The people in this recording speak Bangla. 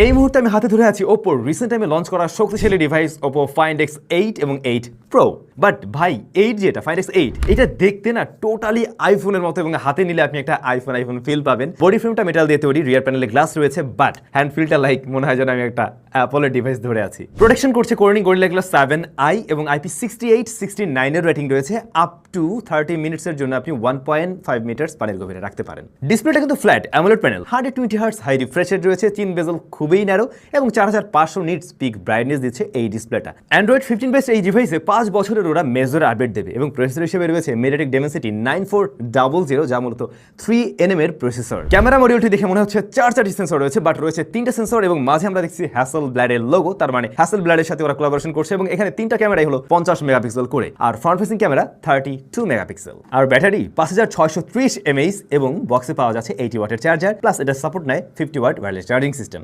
এই মুহূর্তে আমি হাতে ধরে আছি ওপোর রিসেন্ট টাইমে লঞ্চ করা শক্তিশালী ডিভাইস ওপো ফাইন্ড এক্স 8 এবং 8 প্রো। বাট ভাই 8 যেটা ফাইন্ড এক্স 8 এটা দেখতে না টোটালি আইফোনের মতো এবং হাতে নিলে আপনি একটা আইফোন ফিল পাবেন। বডি ফ্রেমটা মেটাল দিয়ে তৈরি, রিয়ার প্যানেলে গ্লাস রয়েছে, বাট হ্যান্ড ফিলটা লাইক মনে হয় যেন আমি একটা অ্যাপলের ডিভাইস ধরে আছি। প্রোটেকশন করছে কর্নিং গরিলা গ্লাস 7i এবং IP68-69 এর রেটিং রয়েছে। আপ টু 30 মিনিটসের জন্য আপনি 1.5 মিটার পানির গভীরে রাখতে পারেন। ডিসপ্লেটা কিন্তু flat AMOLED panel, 120 hertz high refresh rate রয়েছে, 3 বেজেল খুবই ন্যারো এবং 4500 নিটস পিক ব্রাইটনেস দিচ্ছে এই ডিসপ্লেটা। অ্যান্ড্রয়েড 15 বেস এই ডিভাইসে 5 বছরের ওরা মেজর আপডেট দেবে এবং প্রসেসর হিসেবে রয়েছে মিডিয়াটেক ডেমেনসিটি 9400, যা মূলত 3nm এর প্রসেসর। ক্যামেরা মডিউলটি দেখে মনে হচ্ছে 4টি সেন্সর রয়েছে, বাট রয়েছে 3টা সেন্সর এবং মাঝে আমরা দেখছি হ্যাসেলব্লাডের লোগো, তার মানে হ্যাসেলব্লাডের সাথে ওরা কোলাবোরেশন করছে এবং এখানে 3টা ক্যামেরাই হলো 50 মেগাপিক্সেল করে, আর ফ্রন্ট ফেসিং ক্যামেরা 32 মেগাপিক্সেল। আর ব্যাটারি 5630 mAh এবং বক্সে পাওয়া যাচ্ছে 80 ওয়াটের চার্জার, প্লাস এটা সাপোর্ট নেয় 50 ওয়াট ওয়্যারলেস চার্জিং সিস্টেম।